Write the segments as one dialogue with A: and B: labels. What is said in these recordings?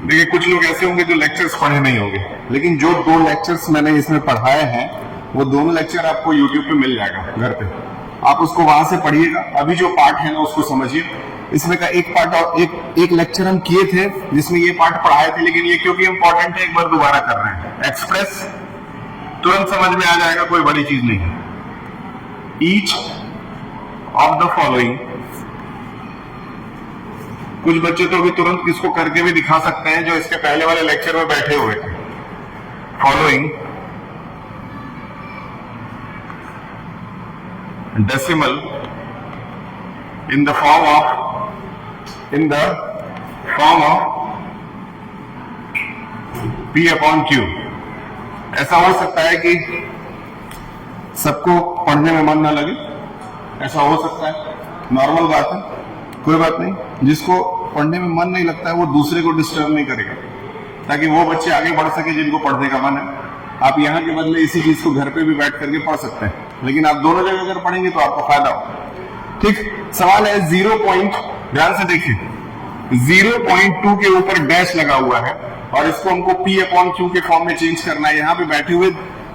A: देखिए कुछ लोग ऐसे होंगे जो लेक्चर्स पढ़े नहीं होंगे, लेकिन जो 2 लेक्चर्स मैंने इसमें पढ़ाए हैं वो दोनों लेक्चर आपको YouTube पे मिल जाएगा घर पे, आप उसको वहां से पढ़िएगा। अभी जो पार्ट है ना उसको समझिए। इसमें का एक पार्ट और एक लेक्चर हम किए थे जिसमें ये पार्ट पढ़ाए थे, लेकिन ये क्योंकि इम्पोर्टेंट है एक बार दोबारा कर रहे हैं। एक्सप्रेस तुरंत समझ में आ जाएगा, कोई बड़ी चीज नहीं है। ईच ऑफ द फॉलोइंग, कुछ बच्चे तो अभी तुरंत इसको करके भी दिखा सकते हैं जो इसके पहले वाले लेक्चर में बैठे हुए थे। Following decimal in the form of P upon Q। ऐसा हो सकता है कि सबको पढ़ने में मन ना लगे, ऐसा हो सकता है, नॉर्मल बात है, कोई बात नहीं। जिसको पढ़ने में मन नहीं लगता है वो दूसरे को डिस्टर्ब नहीं करेगा, ताकि वो बच्चे आगे बढ़ सके जिनको पढ़ने का मन है। आप यहाँ के बदले इसी चीज को घर पे भी बैठ करके पढ़ सकते हैं, लेकिन आप दोनों जगह अगर पढ़ेंगे तो आपको फायदा होगा। ठीक, सवाल है 0 पॉइंट, ध्यान से देखिए, 0.2 के ऊपर डैश लगा हुआ है और इसको हमको P अपॉन Q के फॉर्म में चेंज करना है। यहाँ पे बैठे हुए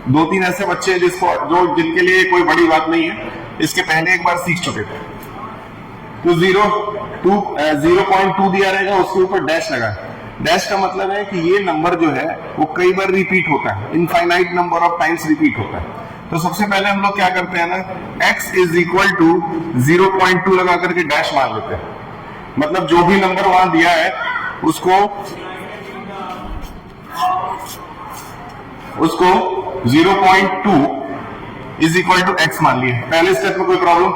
A: 2-3 ऐसे बच्चे हैं जिनके लिए कोई बड़ी बात नहीं है, इसके पहले एक बार सीख चुके थे। तो 0.2 दिया रहेगा, उसके ऊपर डैश लगा है। डैश का मतलब है कि ये नंबर जो है वो कई बार रिपीट होता है, infinite number of times repeat होता है। तो सबसे पहले हम लोग क्या करते हैं ना, x इज इक्वल टू 0.2 लगा करके डैश मान लेते हैं। मतलब जो भी नंबर वहां दिया है उसको 0.2 इज इक्वल टू x मान लिए। पहले स्टेप में कोई प्रॉब्लम,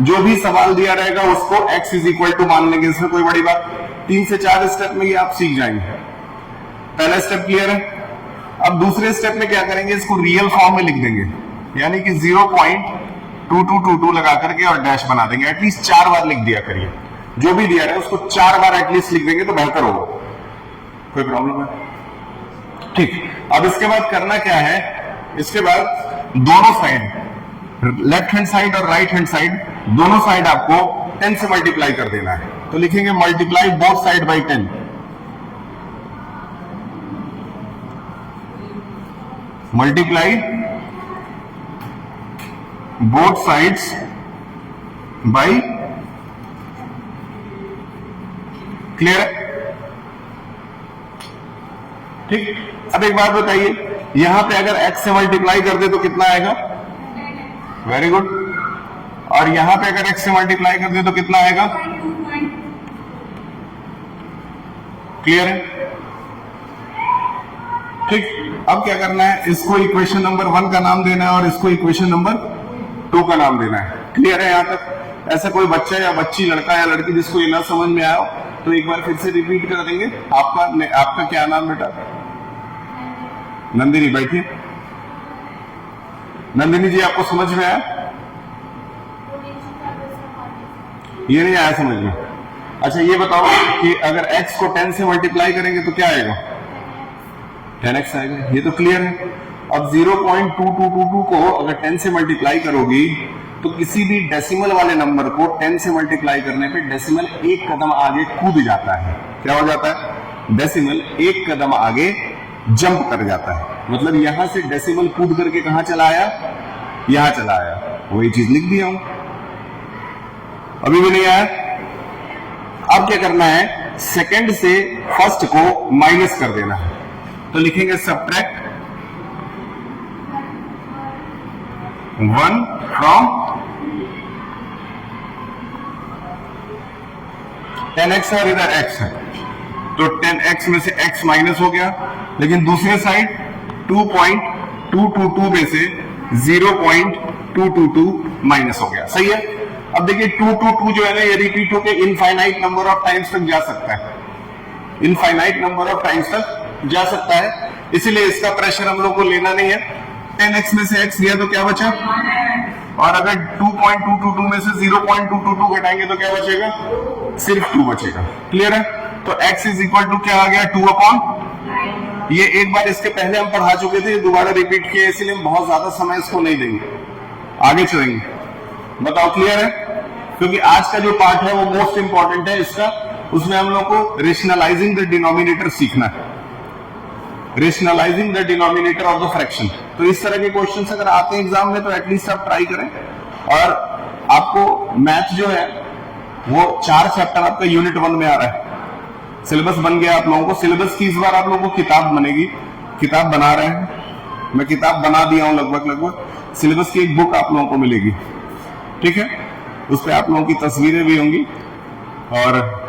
A: जो भी सवाल दिया रहेगा उसको x इज इक्वल टू मान लेंगे, इसमें कोई बड़ी बात। 3 से 4 स्टेप में ये आप सीख जाएंगे। पहला स्टेप क्लियर है। अब दूसरे स्टेप में क्या करेंगे, इसको रियल फॉर्म में लिख देंगे, यानी कि 0.2222 लगा करके और डैश बना देंगे। एटलीस्ट 4 बार लिख दिया करिए, जो भी दिया रहे उसको 4 बार एटलीस्ट लिख देंगे तो बेहतर होगा। कोई प्रॉब्लम है? ठीक, अब इसके बाद करना क्या है, इसके बाद दोनों साइड, लेफ्ट हैंड साइड और राइट हैंड साइड, दोनों साइड आपको 10 से मल्टीप्लाई कर देना है। तो लिखेंगे multiply both side by 10। Multiply both sides by, clear है? ठीक, अब एक बात बताइए, यहां पे अगर x से मल्टीप्लाई कर दे तो कितना आएगा? Very good. और यहां पे अगर x से मल्टीप्लाई कर दे तो कितना आएगा? क्लियर है? ठीक, अब क्या करना है, इसको इक्वेशन नंबर 1 का नाम देना है और इसको इक्वेशन नंबर 2 का नाम देना है। क्लियर है यहां तक? ऐसा कोई बच्चा या बच्ची, लड़का या लड़की जिसको ये ना समझ में आया हो तो एक बार फिर से रिपीट कर देंगे। आपका क्या नाम बेटा? नंदिनी, बैठिए। नंदिनी जी, आपको समझ में आया? ये नहीं आया समझ में? अच्छा ये बताओ कि अगर x को 10 से मल्टीप्लाई करेंगे तो क्या आएगा? 10x आएगा। ये तो क्लियर है। अब 0.2222 को अगर 10 से मल्टीप्लाई करोगी तो किसी भी डेसिमल वाले नंबर को 10 से मल्टीप्लाई करने पे डेसिमल एक कदम आगे कूद जाता है। क्या हो जाता है? डेसिमल एक कदम आगे जंप कर जाता है। मतलब यहां से डेसिमल कूद करके कहां चला आया? यहां चला आया। वही चीज लिख दिया हूं। अभी भी नहीं आया? अब क्या करना है, सेकंड से फर्स्ट को माइनस कर देना है। तो लिखेंगे सबट्रैक्ट 1 फ्रॉम 10x और इधर x है, तो 10x में से x माइनस हो गया, लेकिन दूसरे साइड 2.222 में से 0.222 माइनस हो गया। सही है? अब देखिए 222 जो है ना, ये रिपीट होकर इनफाइनाइट नंबर ऑफ टाइम्स तक जा सकता है, इनफाइनाइट नंबर ऑफ टाइम्स तक जा सकता है, इसीलिए इसका प्रेशर हम लोग को लेना नहीं है। 10x में से x लिया तो क्या बचा? और अगर 2.222 में से 0.222 घटाएंगे तो क्या बचेगा? सिर्फ 2 बचेगा। क्लियर है? तो x इज इक्वल टू क्या आ गया, 2/9। ये एक बार इसके पहले हम पढ़ा चुके थे, दोबारा रिपीट किया, इसलिए हम बहुत ज्यादा समय इसको नहीं देंगे, आगे चलेंगे। बताओ क्लियर है? क्योंकि आज का जो पार्ट है वो मोस्ट इंपॉर्टेंट है इसका, उसमें हम लोग को रेशनलाइजिंग द डिनोमिनेटर सीखना है, rationalising the denominator of the fraction. तो इस तरह के क्वेश्चंस अगर आते हैं एग्जाम में तो एटलीस्ट आप ट्राई करें। और आपको मैथ जो है वो 4 चैप्टर आपका यूनिट 1 में आ रहा है, सिलेबस बन गया आप लोगों को। सिलेबस की इस बार आप लोगों को किताब बनेगी, किताब बना रहे हैं, मैं किताब बना दिया हूं लगभग। सिलेबस की एक बुक आप लोगों को मिलेगी, ठीक है? उस पर आप लोगों की तस्वीरें भी होंगी और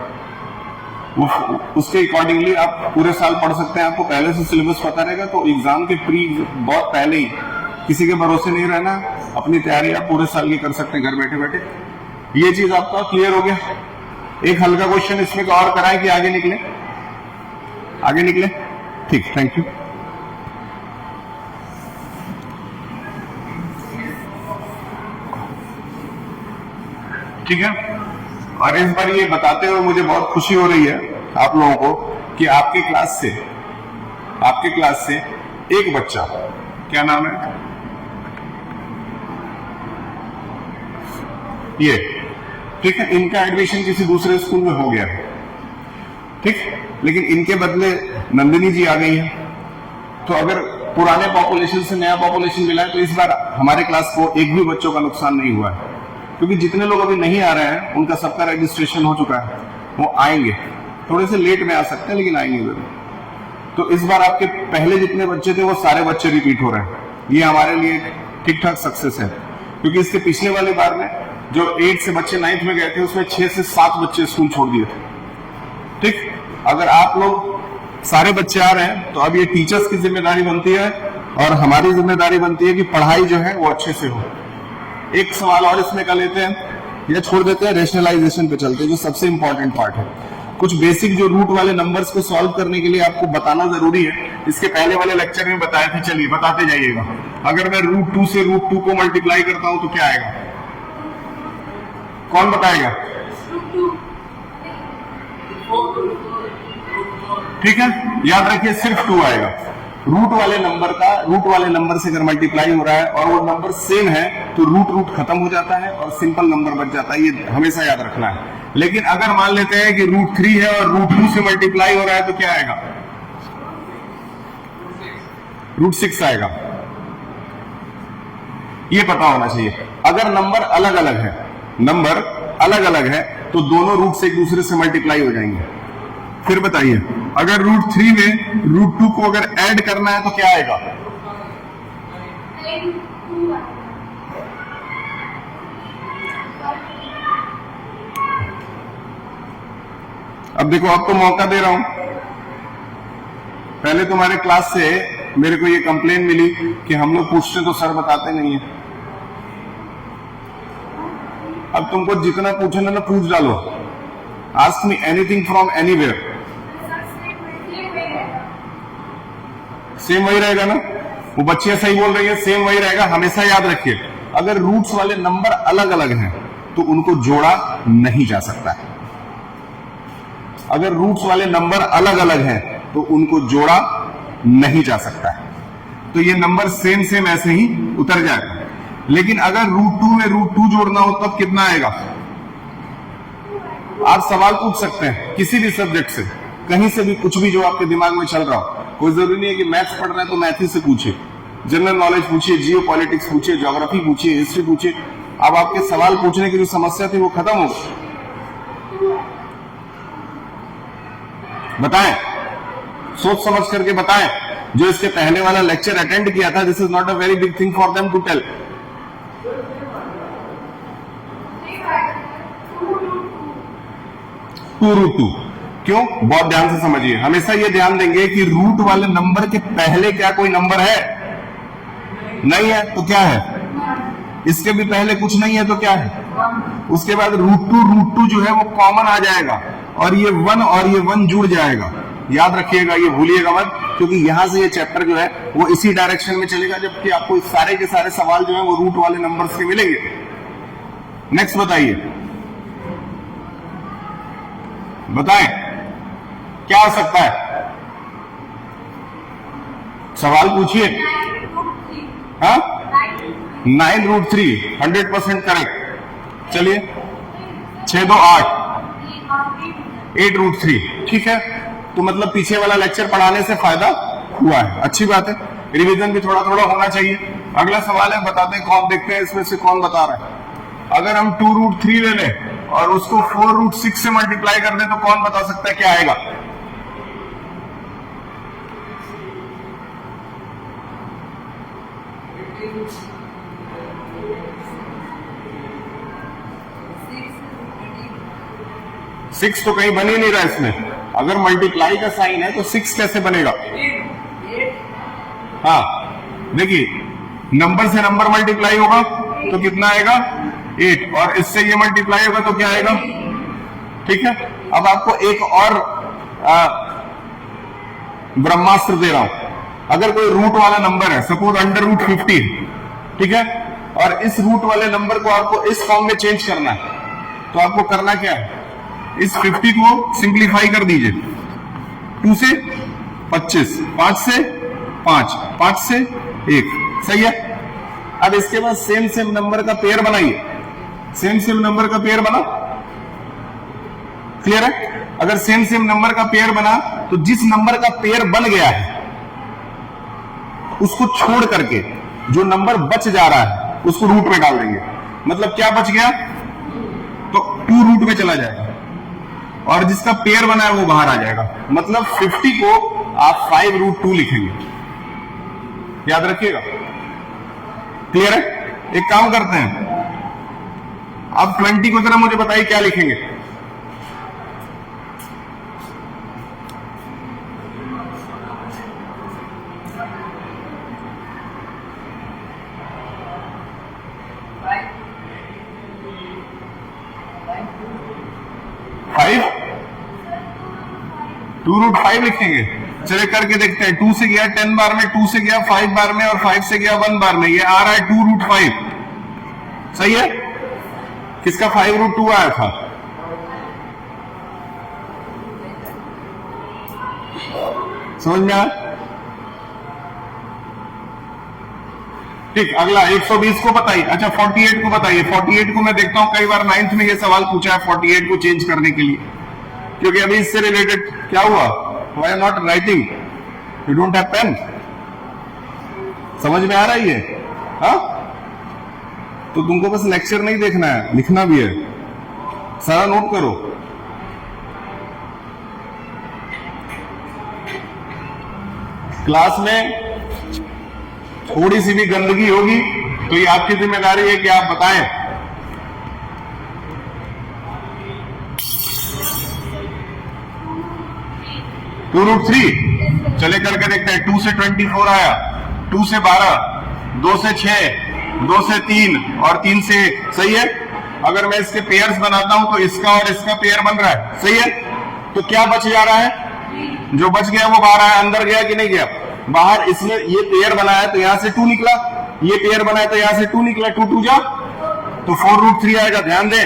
A: उसके अकॉर्डिंगली आप पूरे साल पढ़ सकते हैं। आपको पहले से सिलेबस पता रहेगा तो एग्जाम के बहुत पहले ही, किसी के भरोसे नहीं रहना, अपनी तैयारी आप पूरे साल की कर सकते हैं घर बैठे बैठे। ये चीज आपका क्लियर हो गया। एक हल्का क्वेश्चन इसमें और कराएं कि आगे निकले, आगे निकले। ठीक, थैंक यू। ठीक है, और इस बार ये बताते हुए मुझे बहुत खुशी हो रही है आप लोगों को कि आपके क्लास से एक बच्चा, क्या नाम है ये, ठीक है, इनका एडमिशन किसी दूसरे स्कूल में हो गया है, ठीक, लेकिन इनके बदले नंदिनी जी आ गई है। तो अगर पुराने पॉपुलेशन से नया पॉपुलेशन मिला है तो इस बार हमारे क्लास को एक भी बच्चों का नुकसान नहीं हुआ है, क्योंकि जितने लोग अभी नहीं आ रहे हैं उनका सबका रजिस्ट्रेशन हो चुका है, वो आएंगे, थोड़े से लेट में आ सकते हैं लेकिन आएंगे जरूर। तो इस बार आपके पहले जितने बच्चे थे वो सारे बच्चे रिपीट हो रहे हैं, ये हमारे लिए ठीक ठाक सक्सेस है। क्योंकि इसके पिछले वाली बार में जो 8 से बच्चे 9th में गए थे उसमें 6 से 7 बच्चे स्कूल छोड़ दिए थे, ठीक। अगर आप लोग सारे बच्चे आ रहे हैं तो अब ये टीचर्स की जिम्मेदारी बनती है और हमारी जिम्मेदारी बनती है कि पढ़ाई जो है वो अच्छे से हो। एक सवाल और इसमें कर लेते हैं या छोड़ देते हैं, रेशनलाइजेशन पे चलते हैं, जो सबसे इंपॉर्टेंट पार्ट है। कुछ बेसिक जो रूट वाले नंबर्स को सॉल्व करने के लिए आपको बताना जरूरी है, इसके पहले वाले लेक्चर में बताए थे, चलिए बताते जाइएगा। अगर मैं √2 से √2 को मल्टीप्लाई करता हूं तो क्या आएगा, कौन बताएगा? ठीक है, याद रखिए सिर्फ 2 आएगा। रूट वाले नंबर से अगर मल्टीप्लाई हो रहा है और वो नंबर सेम है तो रूट खत्म हो जाता है और सिंपल नंबर बच जाता है, ये हमेशा याद रखना है। लेकिन अगर मान लेते हैं कि √3 है और √2 से मल्टीप्लाई हो रहा है तो क्या आएगा? √6 आएगा। ये पता होना चाहिए। अगर नंबर अलग अलग है तो दोनों रूट से एक दूसरे से मल्टीप्लाई हो जाएंगे। फिर बताइए, अगर √3 में √2 को अगर ऐड करना है तो क्या आएगा? अब देखो, अब तो मौका दे रहा हूं। पहले तुम्हारे क्लास से मेरे को ये कंप्लेन मिली कि हम लोग पूछते तो सर बताते नहीं है। अब तुमको जितना पूछना ना पूछ डालो, ask me anything from anywhere. Same वही रहेगा ना, वो बच्चियां सही बोल रही है, सेम वही रहेगा। हमेशा याद रखिए, अगर रूट्स वाले नंबर अलग अलग हैं तो उनको जोड़ा नहीं जा सकता है। अगर रूट्स वाले नंबर अलग अलग हैं तो उनको जोड़ा नहीं जा सकता है। तो ये नंबर सेम ऐसे ही उतर जाएगा। लेकिन अगर √2 में √2 जोड़ना हो तब कितना आएगा? आप सवाल पूछ सकते हैं किसी भी सब्जेक्ट से, कहीं से भी, कुछ भी जो आपके दिमाग में चल रहा हो। कोई जरूरी नहीं है कि मैथ्स पढ़ रहे हैं तो मैथ ही से पूछिए, जनरल नॉलेज पूछिए, जियो पॉलिटिक्स पूछिए, ज्योग्राफी पूछिए, हिस्ट्री पूछिए। अब आपके सवाल पूछने की जो समस्या थी वो खत्म हो गई। बताएं, सोच समझ करके बताएं। जो इसके पहले वाला लेक्चर अटेंड किया था, this is not a very big thing for them to tell. √2 क्यों? बहुत ध्यान से समझिए। हमेशा ये ध्यान देंगे कि रूट वाले नंबर के पहले क्या कोई नंबर है? नहीं है तो क्या है? इसके भी पहले कुछ नहीं है तो क्या है? उसके बाद √2 जो है वो कॉमन आ जाएगा और ये 1 और ये 1 जुड़ जाएगा। याद रखिएगा, ये भूलिएगा मत, क्योंकि यहां से ये चैप्टर जो है वो इसी डायरेक्शन में चलेगा, जबकि आपको सारे के सारे सवाल जो है वो रूट वाले नंबर से मिलेंगे। नेक्स्ट बताइए, बताएं क्या हो सकता है? सवाल पूछिए। हाँ, 9√3 100% करेक्ट। चलिए 6 2 8 8√3 ठीक है। तो मतलब पीछे वाला लेक्चर पढ़ाने से फायदा हुआ है, अच्छी बात है। रिवीजन भी थोड़ा थोड़ा होना चाहिए। अगला सवाल है, बताते हैं कौन, देखते हैं इसमें से कौन बता रहा है। अगर हम 2√3 ले लें और उसको 4√6 से मल्टीप्लाई कर दें तो कौन बता सकता है क्या आएगा? सिक्स तो कहीं बन ही नहीं रहा इसमें। अगर मल्टीप्लाई का साइन है तो 6 कैसे बनेगा? हाँ देखिए, नंबर से नंबर मल्टीप्लाई होगा तो कितना आएगा? 8, और इससे ये मल्टीप्लाई होगा तो क्या आएगा? ठीक है। अब आपको एक और ब्रह्मास्त्र दे रहा हूं। अगर कोई रूट वाला नंबर है, सपोज √15, ठीक है, और इस रूट वाले नंबर को आपको इस फॉर्म में चेंज करना है, तो आपको करना क्या है? इस 50 को सिंप्लीफाई कर दीजिए। 2 से 25, 5 से 5, 5 से 1, सही है। अब इसके बाद सेम सेम नंबर का पेयर बनाइए। सेम सेम नंबर का पेयर बना, क्लियर है? अगर सेम सेम नंबर का पेयर बना तो जिस नंबर का पेयर बन गया है उसको छोड़ करके जो नंबर बच जा रहा है उसको रूट में डाल देंगे। मतलब क्या बच गया? तो 2 रूट में चला जाएगा और जिसका पेयर बना है वो बाहर आ जाएगा। मतलब 50 को आप 5√2 लिखेंगे, याद रखिएगा। क्लियर है? एक काम करते हैं, आप 20 को जरा मुझे बताइए क्या लिखेंगे? फाइव 2√5 लिखेंगे। चलिए करके देखते हैं। 2 से गया 10 बार में, 2 से गया 5 बार में, और 5 से गया 1 बार में। ये आ रहा है 2√5, सही है। किसका 5√2 आया था? समझ में आया? ठीक। अगला 120 को बताइए। अच्छा 48 को बताइए। 48 को मैं देखता हूं कई बार 9th में ये सवाल पूछा है 48 को चेंज करने के लिए, क्योंकि अभी इससे रिलेटेड क्या हुआ? Why are not writing? You don't have pen? समझ में आ रहा है ये? हाँ, तो तुमको बस लेक्चर नहीं देखना है, लिखना भी है। सारा नोट करो। क्लास में थोड़ी सी भी गंदगी होगी तो ये आपकी जिम्मेदारी है कि आप बताएं। √3 चले करके देखते हैं। 2 से 24 आया, 2 से 12, 2 से 6, 2 से 3 और 3 से 1, सही है। अगर मैं इसके पेयर्स बनाता हूं तो इसका और इसका पेयर बन रहा है, सही है। तो क्या बच जा रहा है? जो बच गया वो बाहर आया, अंदर गया कि नहीं गया? बाहर। इसमें ये पेयर बनाया तो यहां से 2 निकला, ये पेयर बनाया तो यहां से 2 निकला। 2 2 जा तो 4√3 आएगा। ध्यान दे,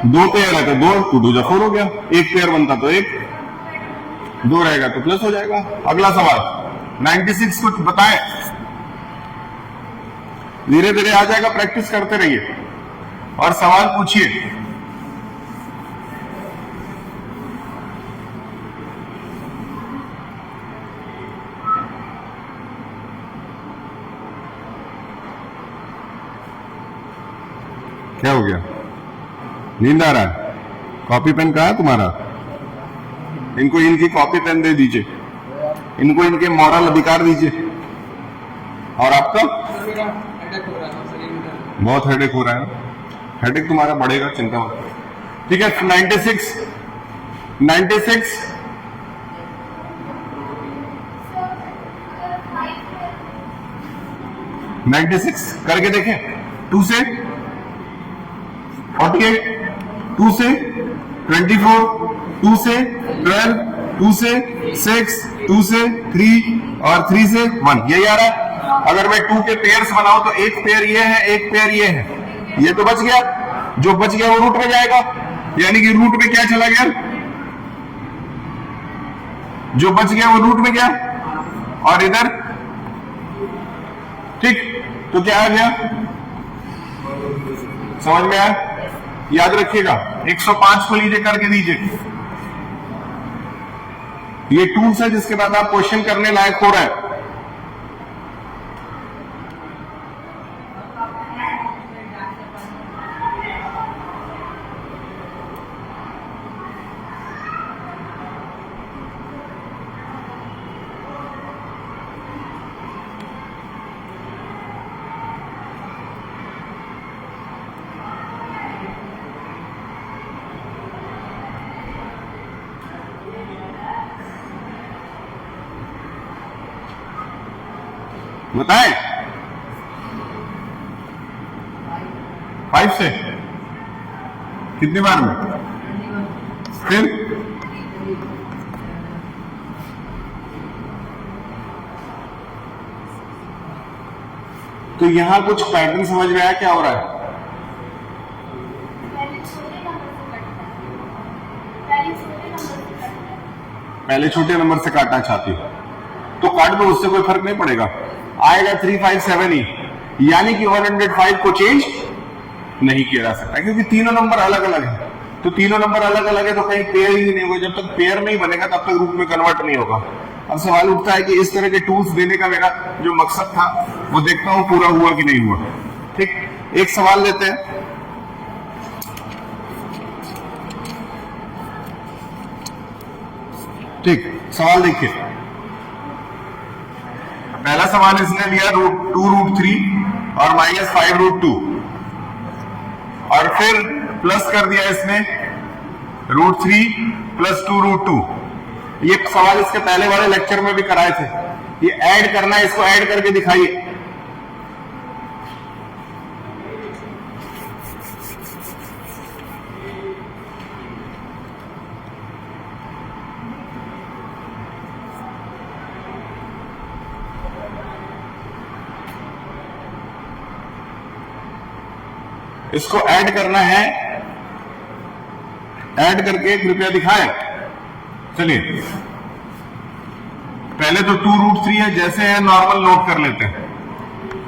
A: 2 पेयर है तो 2, 2 2 जा 4 हो गया। एक पेयर बनता तो 1, 2 रहेगा तो प्लस हो जाएगा। अगला सवाल 96 कुछ बताएं। धीरे धीरे आ जाएगा, प्रैक्टिस करते रहिए और सवाल पूछिए। क्या हो गया? नींद आ रहा है? कॉपी पेन कहाँ है तुम्हारा? इनको इनकी कॉपी पेन दे दीजिए, इनको इनके मॉरल अधिकार दीजिए। और आपका बहुत हेडेक हो रहा है ना? हेडेक तुम्हारा बढ़ेगा, चिंता मत। ठीक है 96 करके देखें। 2 से 48, 2 से 24, 2 से 12, 2 से 6, 2 से 3 और 3 से 1, यही आ रहा है। अगर मैं 2 के पेयर्स बनाऊं तो एक पेयर ये है, एक पेयर ये है, ये तो बच गया। जो बच गया वो रूट में जाएगा, यानी कि रूट में क्या चला गया, जो बच गया वो रूट में गया और इधर, ठीक, तो क्या आ गया, समझ में आया? याद रखिएगा 105 को लीजिए करके दीजिए। ये टूल्स है जिसके बाद आप क्वेश्चन करने लायक हो रहा है। बताएं 5 से कितनी बार में, फिर तो यहां कुछ पैटर्न समझ में आया क्या हो रहा है? पहले छोटे नंबर से काटना चाहती हो तो काट दो, उससे कोई फर्क नहीं पड़ेगा, आएगा 357 ही, यानी कि 105 को चेंज नहीं किया जा सकता क्योंकि तीनों नंबर अलग अलग है। तो तीनों नंबर अलग अलग है तो कहीं पेयर ही नहीं होगा, जब तक पेयर नहीं बनेगा तब तक रूट में कन्वर्ट नहीं होगा। अब सवाल उठता है कि इस तरह के टूल्स देने का मेरा जो मकसद था वो देखता हूं पूरा हुआ कि नहीं हुआ। ठीक, एक सवाल लेते हैं। ठीक, सवाल देखिए, पहला सवाल इसने लिया √2√3 और -5√2 और फिर प्लस कर दिया इसने √3 + 2√2। ये सवाल इसके पहले वाले लेक्चर में भी कराए थे। ये ऐड करना है, इसको ऐड करके दिखाइए। इसको ऐड करना है, ऐड करके कृपया दिखाएं। चलिए, पहले तो 2√3 है, जैसे है नॉर्मल नोट कर लेते हैं,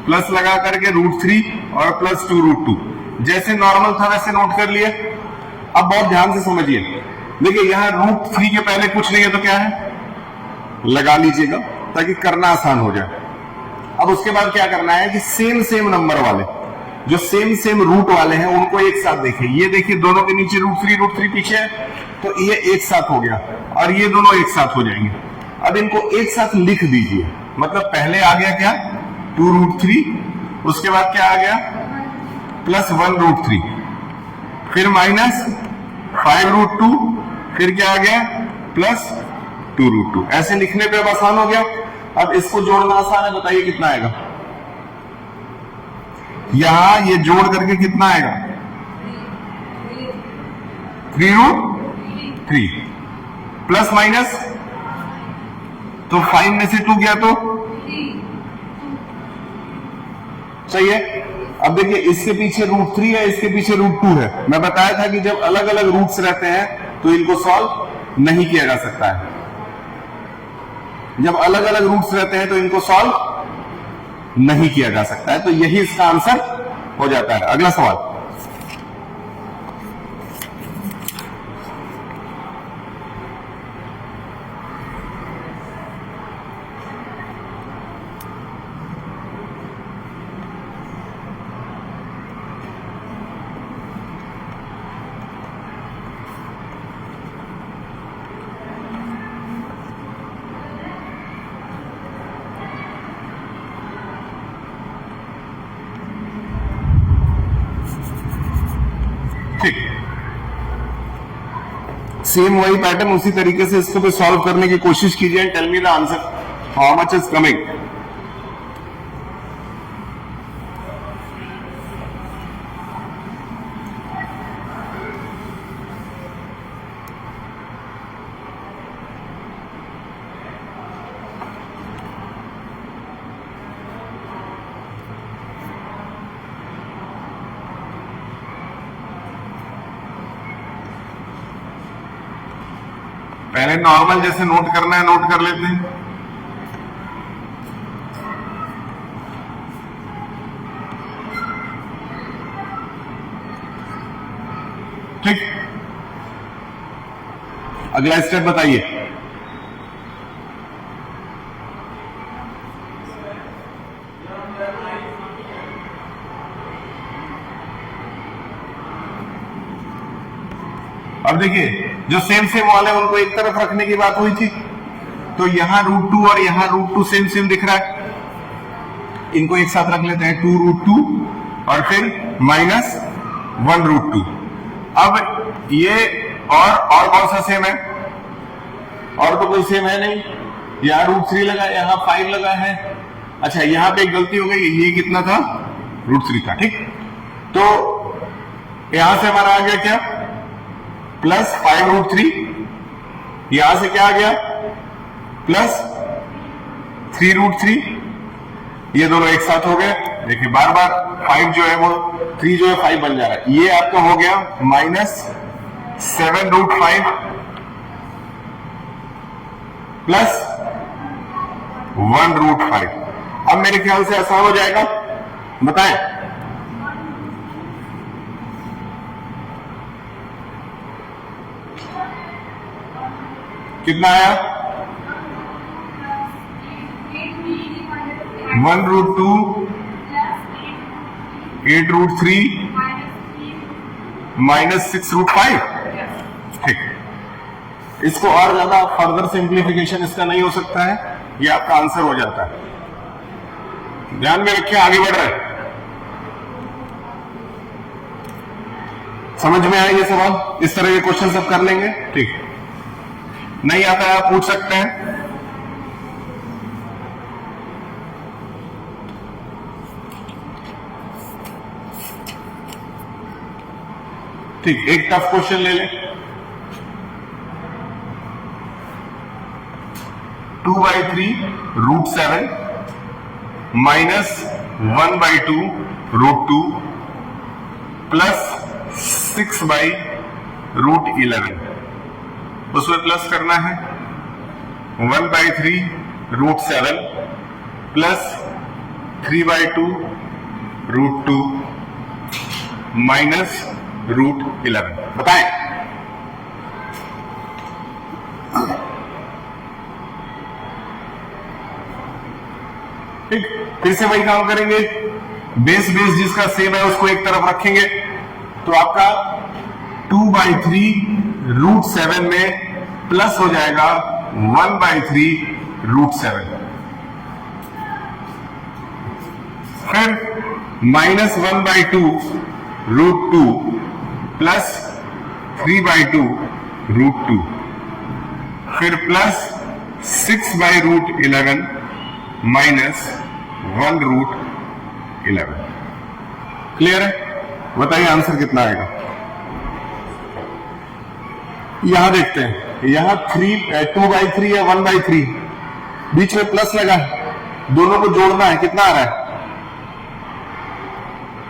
A: प्लस लगा करके √3 और प्लस 2√2, जैसे नॉर्मल था वैसे नोट कर लिए। अब बहुत ध्यान से समझिए, देखिए यहां √3 के पहले कुछ नहीं है तो क्या है, लगा लीजिएगा ताकि करना आसान हो जाए। अब उसके बाद क्या करना है कि सेम नंबर वाले, जो सेम रूट वाले हैं उनको एक साथ देखिए। ये देखिए दोनों के नीचे √3 पीछे है तो ये एक साथ हो गया और ये दोनों एक साथ हो जाएंगे। अब इनको एक साथ लिख दीजिए, मतलब पहले आ गया क्या 2√3, उसके बाद क्या आ गया +1√3, फिर -5√2, फिर क्या आ गया +2√2। ऐसे लिखने पे अब आसान हो गया। अब इसको जोड़ना आसान है, बताइए कितना आएगा। यहां ये जोड़ करके कितना आएगा 3√3 प्लस माइनस, तो 5 में से 2 गया तो सही है। अब देखिए इसके पीछे √3 है, इसके पीछे √2 है। मैं बताया था कि जब अलग अलग रूट्स रहते हैं तो इनको सॉल्व नहीं किया जा सकता है। जब अलग अलग रूट्स रहते हैं तो इनको सॉल्व नहीं किया जा सकता है, तो यही इसका आंसर हो जाता है। अगला सवाल, ठीक, सेम वही पैटर्न उसी तरीके से इसको भी सॉल्व करने की कोशिश कीजिए। Tell me the answer, how much is coming. पहले नॉर्मल जैसे नोट करना है नोट कर लेते हैं। ठीक, अगला स्टेप बताइए। अब देखिए जो सेम सेम वाले उनको एक तरफ रखने की बात हुई थी, तो यहां √2 और यहां √2 सेम सेम दिख रहा है, इनको एक साथ रख लेते हैं 2√2 और फिर -1√2। अब ये और कौन सा सेम है? और तो कोई सेम है नहीं, यहाँ √3 लगा, यहाँ 5 लगा है। अच्छा यहाँ पे एक गलती हो गई, ये कितना था? √3 था। ठीक, तो यहां से हमारा आ गया क्या? प्लस 5√3, यहां से क्या आ गया? प्लस 3√3, ये दोनों एक साथ हो गए। देखिए बार बार 5 जो है वो 3 जो है 5 बन जा रहा है। ये आपका हो गया -7√5 प्लस 1√5। अब मेरे ख्याल से आसान हो जाएगा, बताएं। कितना आया? 1√2 8√3 -6√5। ठीक, इसको और ज्यादा फर्दर सिंप्लीफिकेशन इसका नहीं हो सकता है, ये आपका आंसर हो जाता है। ध्यान में रखिए, आगे बढ़ रहे हैं। समझ में आया ये सवाल? इस तरह के क्वेश्चन सब कर लेंगे। ठीक, नहीं आता है आप पूछ सकते हैं। ठीक, एक टफ क्वेश्चन ले लें। 2/3 √7 -1/2 √2 प्लस 6/√11, उसमें प्लस करना है 1/3 √7 प्लस 3/2 √2 माइनस √11। बताएं। ठीक, फिर से वही काम करेंगे, बेस जिसका सेम है उसको एक तरफ रखेंगे, तो आपका 2/3 √7 में प्लस हो जाएगा 1/3 √7, फिर -1/2 √2 प्लस 3/2 √2, फिर प्लस 6/√11 माइनस 1/√11। क्लियर है? बताइए आंसर कितना आएगा। यहां देखते हैं, यहां 2/3 या 1/3, बीच में प्लस लगा है, दोनों को जोड़ना है, कितना आ रहा है?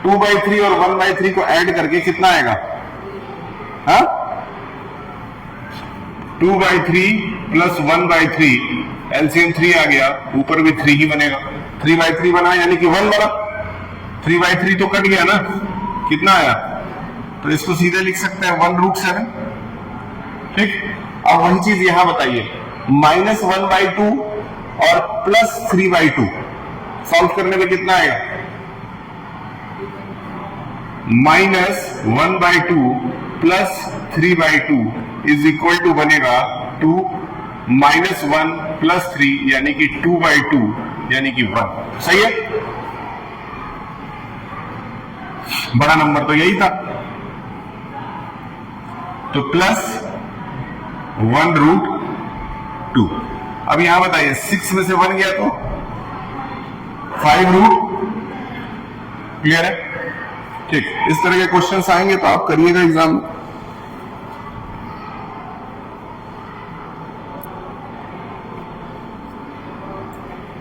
A: 2/3 और 1/3 को ऐड करके कितना आएगा? हाँ, 2/3 प्लस 1/3, एलसीएम 3 आ गया, ऊपर भी 3 ही बनेगा। 3/3 बना यानी कि 1 बना, 3/3 तो कट गया ना, कितना आया? तो इसको सीधे लिख सकते हैं 1√7। ठीक, अब वही चीज यहां बताइए, -1/2 और प्लस 3/2 सॉल्व करने में कितना आएगा? -1/2 प्लस 3/2 इज इक्वल टू बनेगा 2 -1 प्लस 3 यानी कि 2/2 यानी कि 1। सही है? बड़ा नंबर तो यही था, तो प्लस 1√2। अब यहां बताइए 6 में से 1 गया तो 5√। क्लियर है? ठीक, इस तरह के क्वेश्चंस आएंगे तो आप करिएगा एग्जाम में।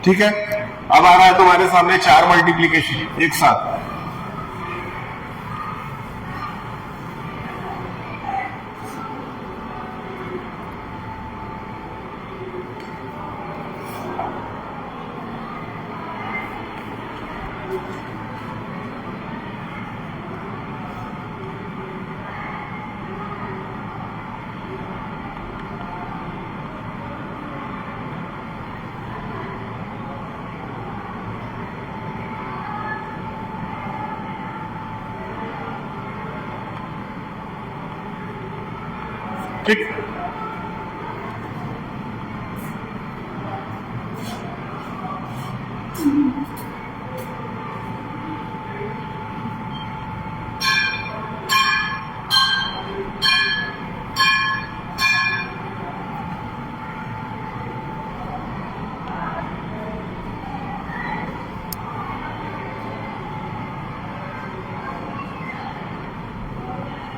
A: ठीक है, अब आ रहा है तुम्हारे सामने 4 मल्टीप्लीकेशन एक साथ। ठीक।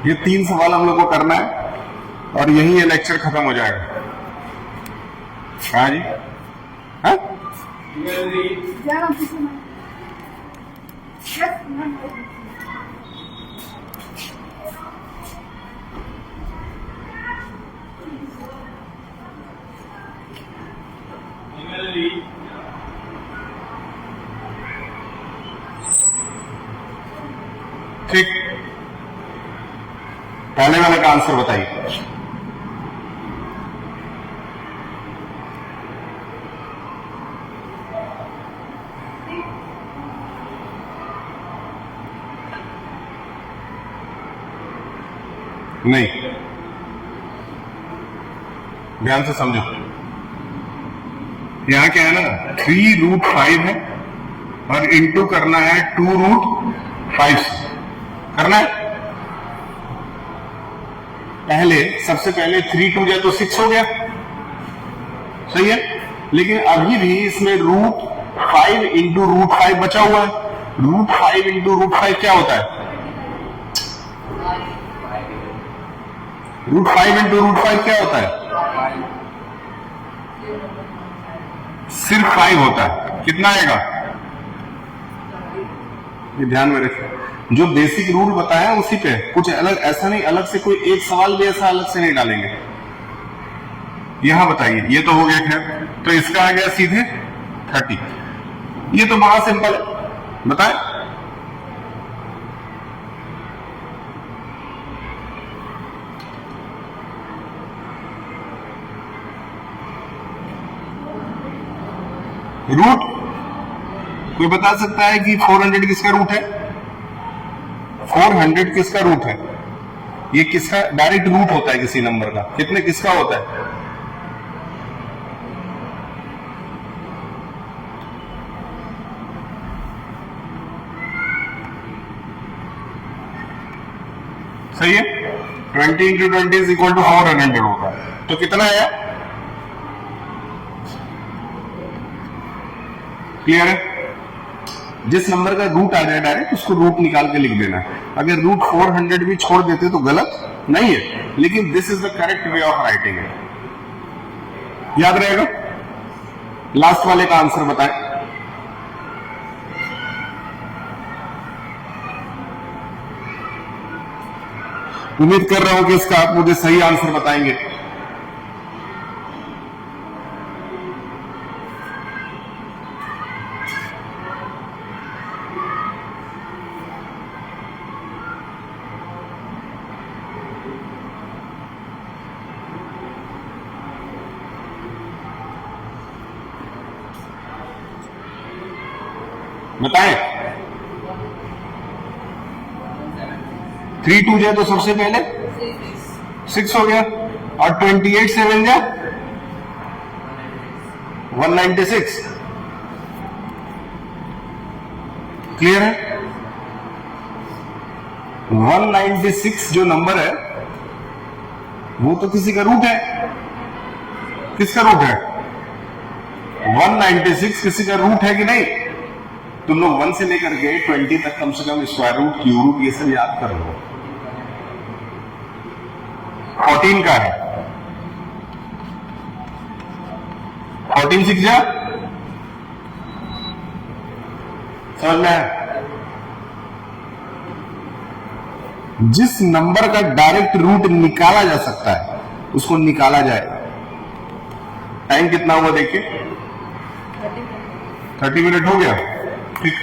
A: ये 3 सवाल हम लोग को करना है और यही ये लेक्चर खत्म हो जाएगा। हाँ जी, हाँ ठीक। पहले वाले का आंसर बताइए। नहीं, ध्यान से समझो। यहां क्या है ना, 3√5 है और इंटू करना है 2√5 करना है। पहले सबसे पहले 3 2 जाए तो 6 हो गया, सही है। लेकिन अभी भी इसमें √5 इंटू √5 बचा हुआ है। √5 इंटू √5 क्या होता है? √5 इंटू √5 क्या होता है? सिर्फ 5 होता है। कितना आएगा? ये ध्यान में रखिए, जो बेसिक रूल बताया उसी पे, कुछ अलग ऐसा नहीं, अलग से कोई एक सवाल भी ऐसा अलग से नहीं डालेंगे। यहां बताइए, ये तो हो गया खैर, तो इसका आ गया सीधे 30। ये तो बड़ा सिंपल है, बताएं। रूट कोई बता सकता है कि 400 किसका रूट है? 400 किसका रूट है? ये किसका डायरेक्ट रूट होता है किसी नंबर का? कितने किसका होता है? सही है। 20 इंटू 20 इज इक्वल टू 400 होगा। तो कितना आया? क्लियर है? जिस नंबर का रूट आ जाए डायरेक्ट उसको रूट निकाल के लिख देना है। अगर रूट 400 भी छोड़ देते तो गलत नहीं है, लेकिन this is the correct way of writing it. याद रहेगा? लास्ट वाले का आंसर बताएं। उम्मीद कर रहा हूं कि इसका आप मुझे सही आंसर बताएंगे। बताएं। 3 2 जाए तो सबसे पहले 6 हो गया, और 28 7 जाए 196। क्लियर है? 196 जो नंबर है वो तो किसी का रूट है। किसका रूट है? 196 किसी का रूट है कि नहीं? तुम लोग 1 से लेकर के 20 तक कम से कम स्क्वायर रूट, क्यूब रूट ये सब याद कर लो। 14 का है, 14 6 जा, समझ में है? जिस नंबर का डायरेक्ट रूट निकाला जा सकता है उसको निकाला जाए। टाइम कितना हुआ देखिए, 30 मिनट हो गया। ठीक।